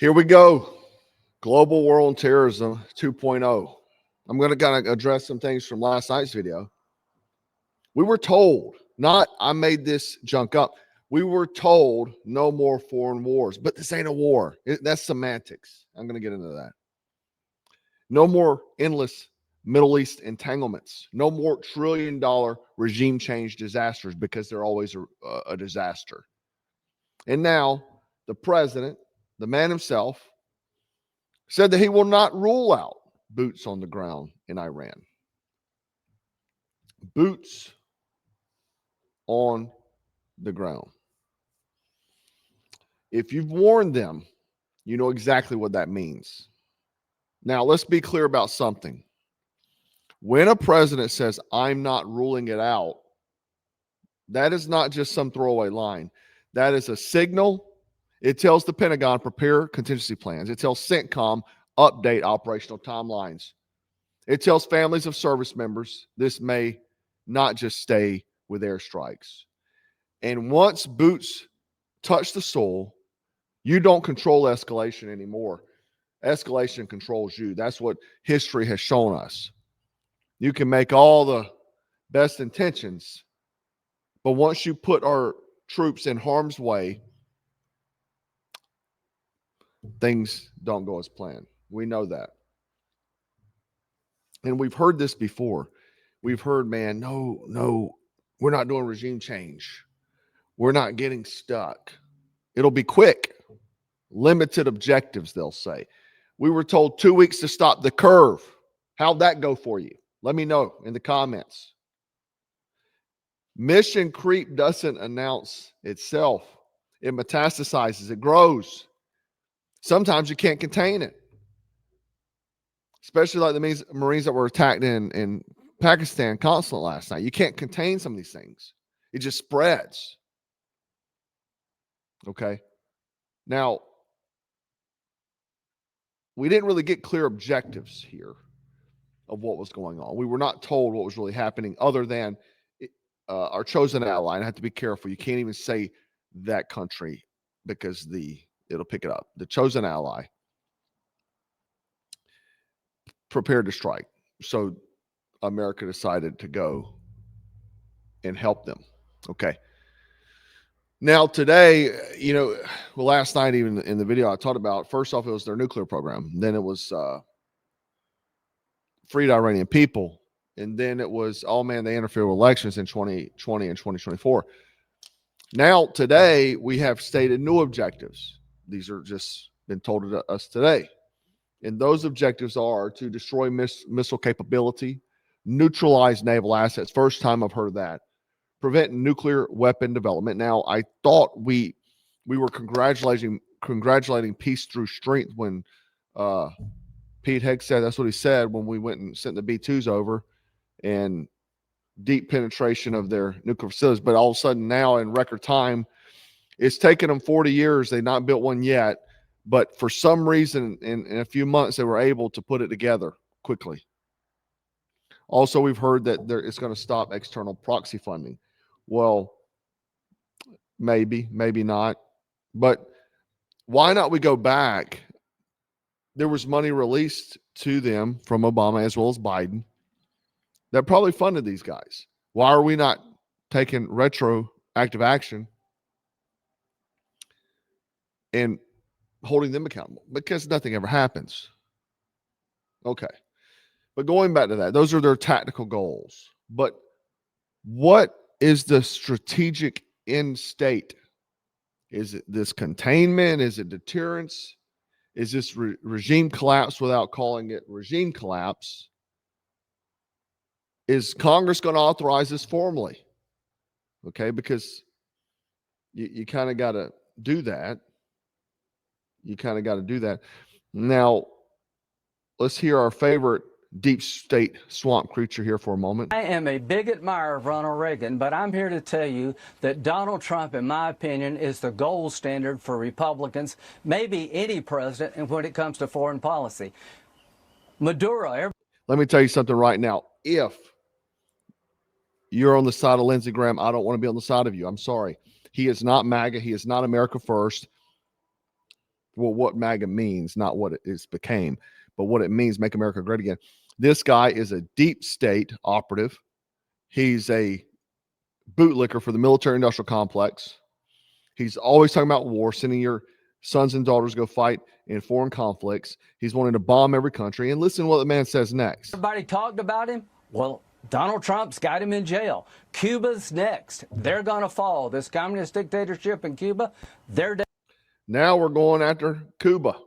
Here we go. Global War on Terrorism 2.0. I'm going to kind of address some things from last night's video. We were told, not I made this junk up. We were told no more foreign wars, but this ain't a war. That's semantics. I'm going to get into that. No more endless Middle East entanglements. No more trillion-dollar regime change disasters because they're always a disaster. And now the president, the man himself, said that he will not rule out boots on the ground in Iran. Boots on the ground. If you've warned them, you know exactly what that means. Now, let's be clear about something. When a president says, I'm not ruling it out, that is not just some throwaway line. That is a signal. It tells the Pentagon, prepare contingency plans. It tells CENTCOM, update operational timelines. It tells families of service members, this may not just stay with airstrikes. And once boots touch the soil, you don't control escalation anymore. Escalation controls you. That's what history has shown us. You can make all the best intentions, but once you put our troops in harm's way, things don't go as planned. We know that. And we've heard this before. We've heard, man, no, we're not doing regime change. We're not getting stuck. It'll be quick. Limited objectives, they'll say. We were told 2 weeks to stop the curve. How'd that go for you? Let me know in the comments. Mission creep doesn't announce itself. It metastasizes. It grows. Sometimes you can't contain it. Especially like the Marines that were attacked in Pakistan consulate last night. You can't contain some of these things. It just spreads. Okay. Now, we didn't really get clear objectives here of what was going on. We were not told what was really happening other than our chosen ally. And I have to be careful. You can't even say that country because it'll pick it up. The chosen ally prepared to strike. So America decided to go and help them. Okay. Now today, last night, even in the video I talked about, first off, it was their nuclear program. Then it was freed Iranian people. And then it was, oh man, they interfered with elections in 2020 and 2024. Now today, we have stated new objectives. These are just been told to us today. And those objectives are to destroy missile capability, neutralize naval assets. First time I've heard that. Prevent nuclear weapon development. Now, I thought we were congratulating peace through strength when Pete Hegseth, that's what he said when we went and sent the B-2s over and deep penetration of their nuclear facilities. But all of a sudden now in record time, it's taken them 40 years. They've not built one yet. But for some reason, in a few months, they were able to put it together quickly. Also, we've heard that it's going to stop external proxy funding. Well, maybe not. But why not we go back? There was money released to them from Obama as well as Biden that probably funded these guys. Why are we not taking retroactive action and holding them accountable? Because nothing ever happens. Okay. But going back to that, those are their tactical goals. But what is the strategic end state? Is it this containment? Is it deterrence? Is this regime collapse without calling it regime collapse? Is Congress going to authorize this formally? Okay, because you kind of got to do that. Now, let's hear our favorite deep state swamp creature here for a moment. I am a big admirer of Ronald Reagan, but I'm here to tell you that Donald Trump, in my opinion, is the gold standard for Republicans, maybe any president, and when it comes to foreign policy. Maduro. Let me tell you something right now. If you're on the side of Lindsey Graham, I don't want to be on the side of you. I'm sorry. He is not MAGA. He is not America First. Well, what MAGA means, not what it is became, but what it means, make America great again. This guy is a deep state operative. He's a bootlicker for the military industrial complex. He's always talking about war, sending your sons and daughters go fight in foreign conflicts. He's wanting to bomb every country. And listen to what the man says next. Everybody talked about him. Well, Donald Trump's got him in jail. Cuba's next. They're going to fall. This communist dictatorship in Cuba, their Now we're going after Cuba.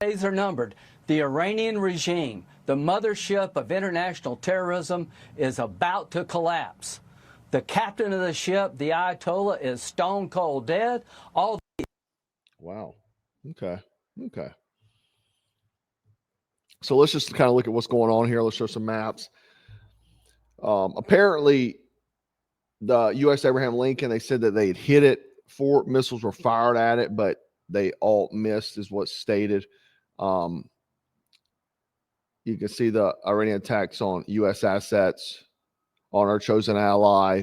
days are numbered. The Iranian regime, the mothership of international terrorism, is about to collapse. The captain of the ship, the Ayatollah, is stone cold dead. All Wow. Okay. So let's just kind of look at what's going on here. Let's show some maps. Apparently, the U.S. Abraham Lincoln, they said that they had hit it. 4 missiles were fired at it, but they all missed, is what's stated. You can see the Iranian attacks on U.S. assets, on our chosen ally,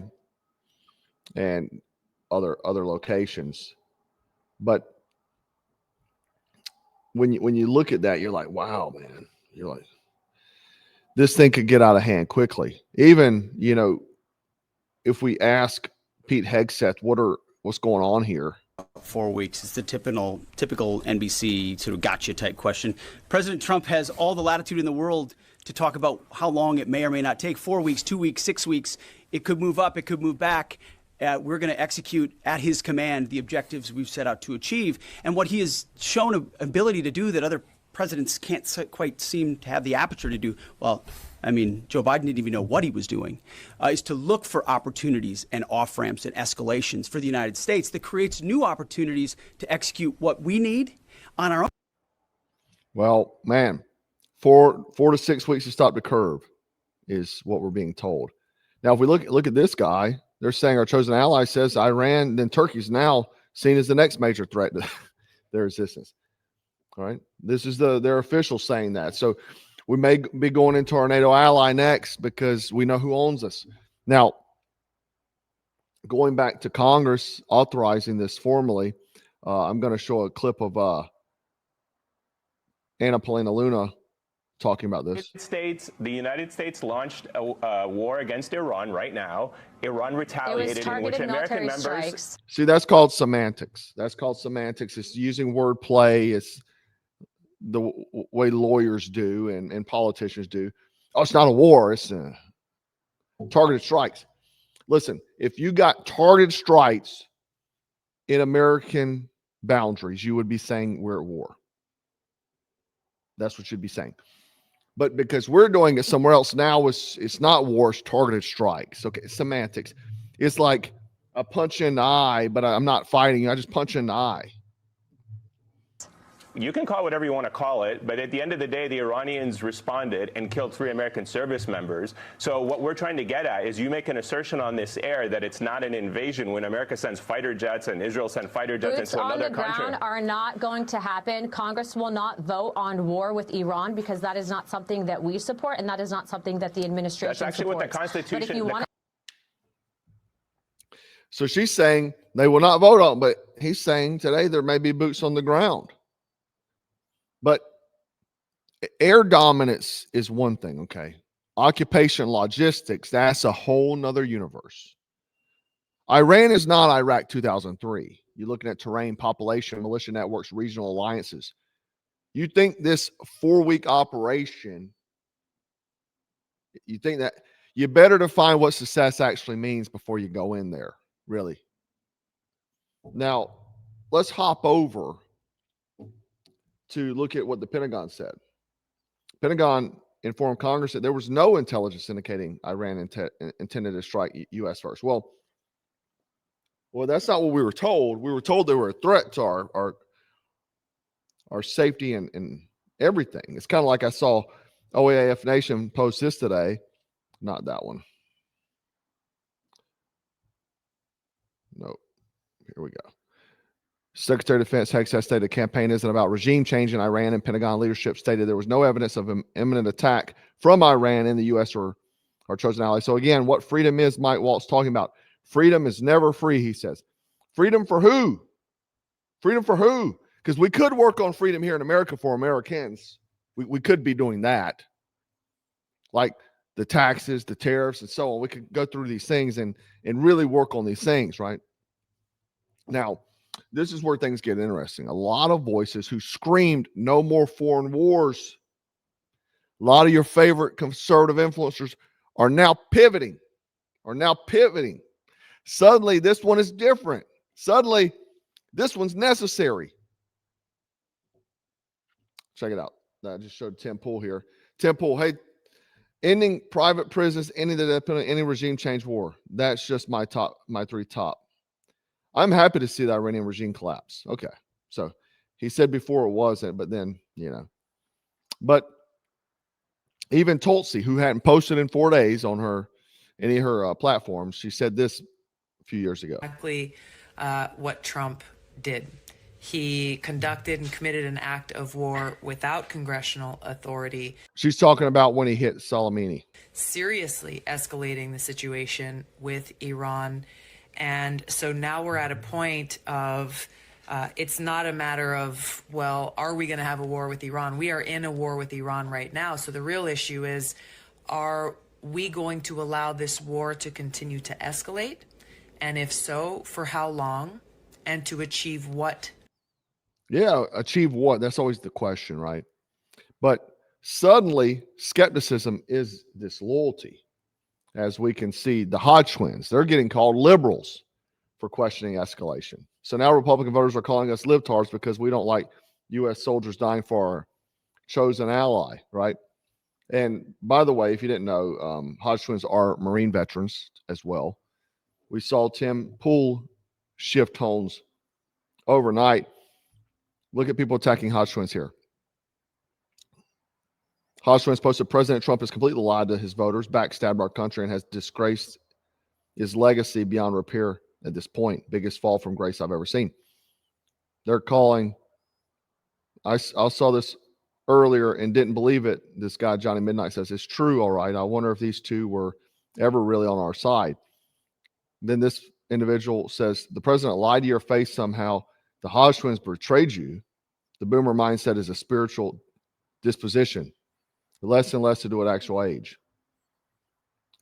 and other locations. But when you look at that, you're like, wow, man. You're like, this thing could get out of hand quickly. Even, if we ask Pete Hegseth, what's going on here? 4 weeks. It's the typical NBC sort of gotcha type question. President Trump has all the latitude in the world to talk about how long it may or may not take. 4 weeks, 2 weeks, 6 weeks. It could move up. It could move back. We're going to execute at his command the objectives we've set out to achieve. And what he has shown an ability to do that other presidents can't quite seem to have the aperture to do, well, I mean, Joe Biden didn't even know what he was doing, is to look for opportunities and off-ramps and escalations for the United States that creates new opportunities to execute what we need on our own. Well, man, 4 to 6 weeks to stop the curve is what we're being told. Now, if we look at this guy, they're saying our chosen ally says Iran, then Turkey's now seen as the next major threat to their resistance. All right. This is their officials saying that. So we may be going into our NATO ally next because we know who owns us. Now, going back to Congress authorizing this formally, I'm going to show a clip of Anna Paulina Luna talking about this. The United States launched a war against Iran right now. Iran retaliated, in which American members. Strikes. See, that's called semantics. It's using wordplay. It's the way lawyers do and politicians do. Oh, it's not a war. It's targeted strikes. Listen, if you got targeted strikes in American boundaries, you would be saying we're at war. That's what you'd be saying. But because we're doing it somewhere else now, it's not war, it's targeted strikes. Okay, semantics. It's like a punch in the eye, but I'm not fighting you. I just punch in the eye. You can call it whatever you want to call it, but at the end of the day, the Iranians responded and killed 3 American service members. So what we're trying to get at is you make an assertion on this air that it's not an invasion when America sends fighter jets and Israel send fighter jets into another country. Boots on the ground are not going to happen. Congress will not vote on war with Iran because that is not something that we support, and that is not something that the administration supports. That's actually what the Constitution... But if you want So she's saying they will not vote on, but he's saying today there may be boots on the ground. But air dominance is one thing, okay? Occupation logistics, that's a whole nother universe. Iran is not Iraq 2003. You're looking at terrain, population, militia networks, regional alliances. You think this 4-week operation, you think that you better define what success actually means before you go in there, really. Now, let's hop over to look at what the Pentagon said. Pentagon informed Congress that there was no intelligence indicating Iran intended to strike U.S. first. Well, that's not what we were told. We were told they were a threat to our safety and everything. It's kind of like I saw OAF Nation post this today. Not that one. No. Here we go. Secretary of Defense Hegseth stated the campaign isn't about regime change in Iran, and Pentagon leadership stated there was no evidence of an imminent attack from Iran in the U.S. or our chosen ally. So again, what freedom is, Mike Waltz talking about. Freedom is never free, he says. Freedom for who? Freedom for who? Because we could work on freedom here in America for Americans. We could be doing that. Like the taxes, the tariffs, and so on. We could go through these things and really work on these things, right? Now, this is where things get interesting. A lot of voices who screamed no more foreign wars. A lot of your favorite conservative influencers are now pivoting. Suddenly, this one is different. Suddenly, this one's necessary. Check it out. I just showed Tim Pool here. Tim Pool, hey, ending private prisons, ending the death penalty, ending regime change war. That's just my three top. I'm happy to see the Iranian regime collapse. Okay. So he said before it wasn't, but then, But even Tulsi, who hadn't posted in 4 days on any of her platforms, she said this a few years ago. Exactly what Trump did. He conducted and committed an act of war without congressional authority. She's talking about when he hit Soleimani. Seriously escalating the situation with Iran. And so now we're at a point of it's not a matter of, well, are we going to have a war with Iran? We are in a war with Iran right now. So the real issue is, are we going to allow this war to continue to escalate? And if so, for how long? And to achieve what? Yeah, achieve what? That's always the question, right? But suddenly, skepticism is disloyalty. As we can see, the Hodge twins, they're getting called liberals for questioning escalation. So now Republican voters are calling us libtards because we don't like U.S. soldiers dying for our chosen ally, right? And by the way, if you didn't know, Hodge twins are Marine veterans as well. We saw Tim Pool shift tones overnight. Look at people attacking Hodge twins here. Hodge twins posted, President Trump has completely lied to his voters, backstabbed our country, and has disgraced his legacy beyond repair at this point. Biggest fall from grace I've ever seen. They're calling, I saw this earlier and didn't believe it. This guy, Johnny Midnight, says, it's true, all right. I wonder if these two were ever really on our side. Then this individual says, the president lied to your face somehow. The Hodge twins betrayed you. The boomer mindset is a spiritual disposition. Less and less to do with actual age.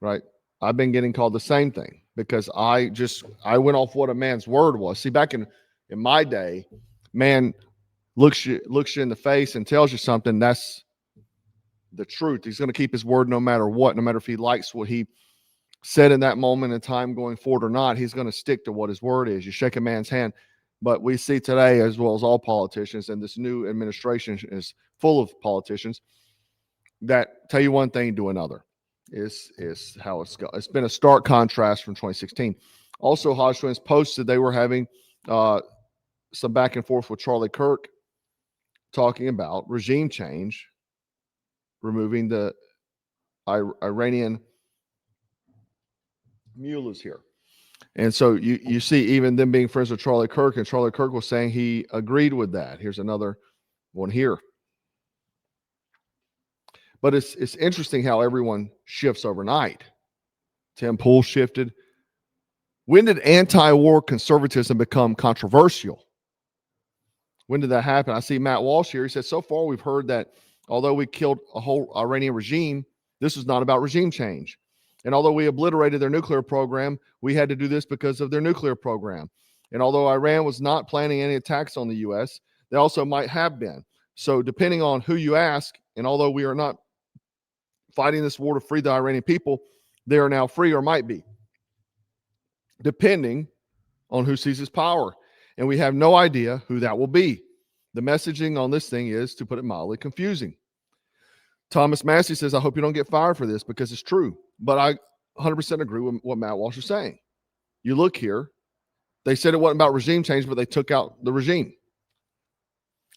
Right? I've been getting called the same thing because I went off what a man's word was. See, back in my day, man looks you in the face and tells you something, that's the truth. He's going to keep his word no matter what, no matter if he likes what he said in that moment in time going forward or not. He's going to stick to what his word is. You shake a man's hand. But we see today, as well as all politicians, and this new administration is full of politicians that tell you one thing, do another. Is how it's going. It's been a stark contrast from 2016. Also, Hodge twins posted they were having some back and forth with Charlie Kirk talking about regime change, removing the Iranian mullahs here. And so you see even them being friends with Charlie Kirk, and Charlie Kirk was saying he agreed with that. Here's another one here. But it's interesting how everyone shifts overnight. Tim Pool shifted. When did anti-war conservatism become controversial? When did that happen? I see Matt Walsh here. He said, so far we've heard that although we killed a whole Iranian regime, this was not about regime change. And although we obliterated their nuclear program, we had to do this because of their nuclear program. And although Iran was not planning any attacks on the U.S., they also might have been. So depending on who you ask, and although we are not fighting this war to free the Iranian people, they are now free or might be, depending on who seizes power. And we have no idea who that will be. The messaging on this thing is, to put it mildly, confusing. Thomas Massey says, I hope you don't get fired for this because it's true. But I 100% agree with what Matt Walsh is saying. You look here, they said it wasn't about regime change, but they took out the regime.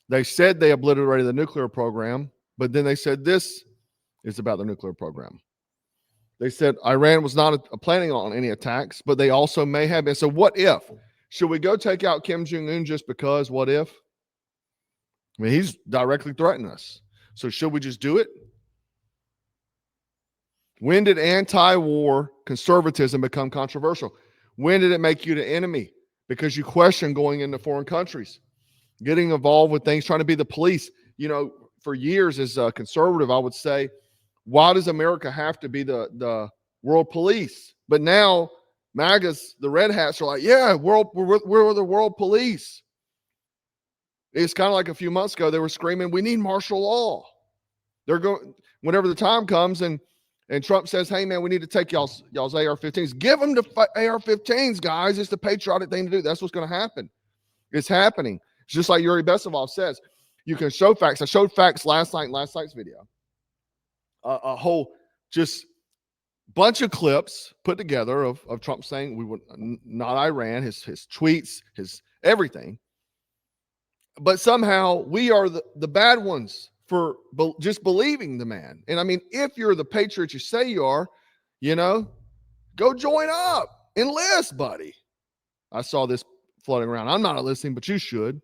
They said they obliterated the nuclear program, but then they said this is about the nuclear program. They said Iran was not planning on any attacks, but they also may have been. So what if? Should we go take out Kim Jong-un just because? What if? I mean, he's directly threatening us. So should we just do it? When did anti-war conservatism become controversial? When did it make you the enemy? Because you question going into foreign countries. getting involved with things, trying to be the police. You know, for years as a conservative, I would say, why does America have to be the world police? But now MAGAs, the red hats, are like, yeah, we're the world police. It's kind of like a few months ago, they were screaming, we need martial law. They're going, whenever the time comes and Trump says, hey, man, we need to take y'all's AR-15s. Give them the AR-15s, guys. It's the patriotic thing to do. That's what's going to happen. It's happening. It's just like Yuri Besivov says. You can show facts. I showed facts last night's video. A whole just bunch of clips put together of Trump saying we would not Iran, his tweets, his everything. But somehow we are the bad ones for just believing the man. And I mean, if you're the patriot you say you are, you know, go join up, enlist, buddy. I saw this floating around. I'm not enlisting, but you should.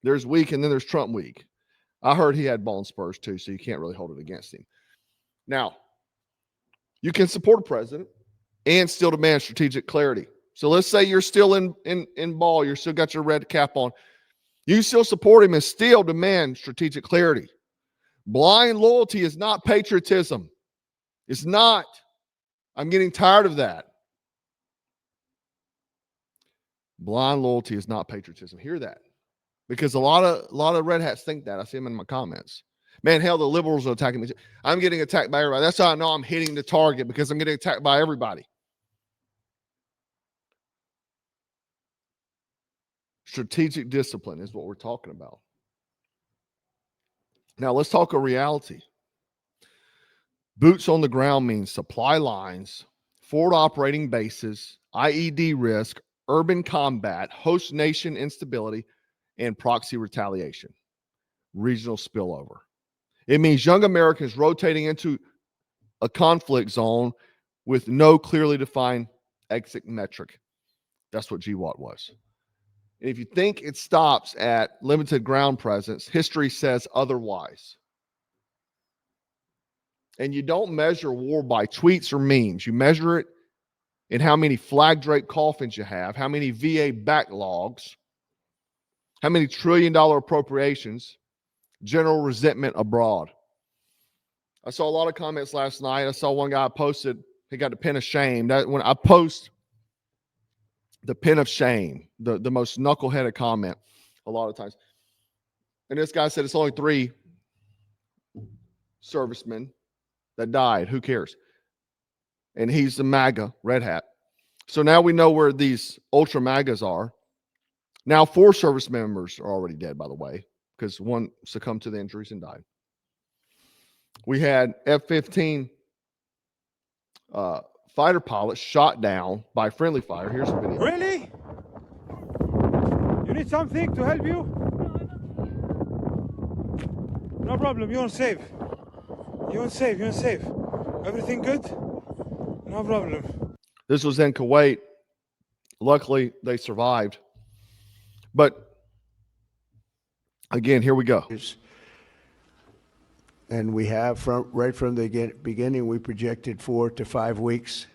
There's week and then there's Trump week. I heard he had bone spurs too, so you can't really hold it against him. Now, you can support a president and still demand strategic clarity. So let's say you're still in ball, you're still got your red cap on. You still support him and still demand strategic clarity. Blind loyalty is not patriotism. It's not. I'm getting tired of that. Blind loyalty is not patriotism. Hear that. Because a lot of red hats think that. I see them in my comments. Man, hell, the liberals are attacking me. I'm getting attacked by everybody. That's how I know I'm hitting the target, because I'm getting attacked by everybody. Strategic discipline is what we're talking about. Now, let's talk a reality. Boots on the ground means supply lines, forward operating bases, IED risk, urban combat, host nation instability, and proxy retaliation, regional spillover. It means young Americans rotating into a conflict zone with no clearly defined exit metric. That's what GWAT was. And if you think it stops at limited ground presence, history says otherwise. And you don't measure war by tweets or memes. You measure it in how many flag draped coffins you have, how many VA backlogs, how many $1 trillion appropriations, general resentment abroad. I saw a lot of comments last night. I saw one guy posted, he got the pin of shame. That when I post the pin of shame, the most knuckleheaded comment a lot of times. And this guy said it's only 3 servicemen that died. Who cares? And he's the MAGA red hat. So now we know where these ultra MAGAs are. Now 4 service members are already dead, by the way, because one succumbed to the injuries and died. We had F-15 fighter pilots shot down by friendly fire. Here's a video. Really? You need something to help you? No problem, you're safe. You're safe, you're safe. Everything good? No problem. This was in Kuwait. Luckily, they survived. But again, here we go. And we have, right from the beginning, we projected 4 to 5 weeks.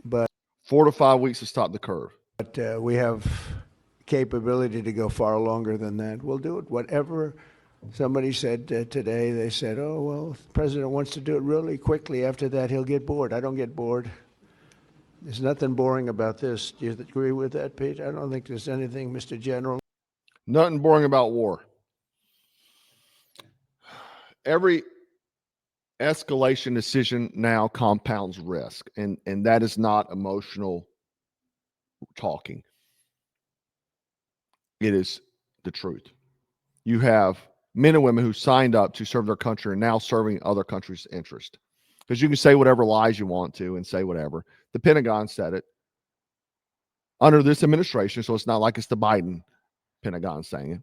But 4 to 5 weeks to stop the curve. But we have capability to go far longer than that. We'll do it. Whatever somebody said today, they said, oh, well, the president wants to do it really quickly. After that, he'll get bored. I don't get bored. There's nothing boring about this. Do you agree with that, Pete? I don't think there's anything, Mr. General. Nothing boring about war. Every escalation decision now compounds risk, and that is not emotional talking. It is the truth. You have men and women who signed up to serve their country and now serving other countries' interest. Because you can say whatever lies you want to and say whatever. The Pentagon said it under this administration, so it's not like it's the Biden Pentagon saying it.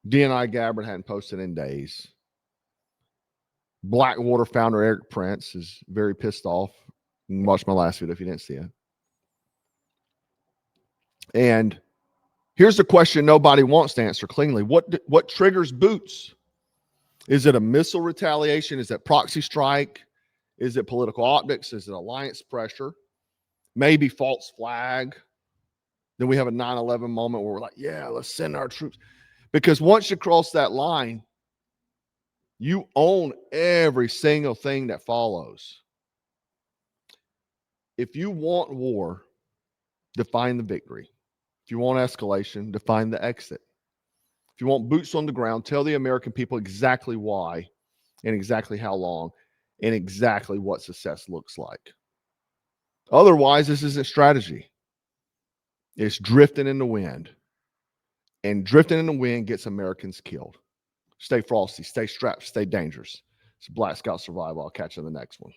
DNI Gabbard hadn't posted in days. Blackwater founder Eric Prince is very pissed off. You can watch my last video if you didn't see it. And here's the question nobody wants to answer cleanly. What triggers boots? Is it a missile retaliation? Is it proxy strike? Is it political optics? Is it alliance pressure? Maybe false flag? Then we have a 9/11 moment where we're like, yeah, let's send our troops. Because once you cross that line, you own every single thing that follows. If you want war, define the victory. If you want escalation, define the exit. If you want boots on the ground, tell the American people exactly why and exactly how long and exactly what success looks like. Otherwise, this isn't strategy. It's drifting in the wind. And drifting in the wind gets Americans killed. Stay frosty, stay strapped, stay dangerous. It's Black Scout Survival. I'll catch you in the next one.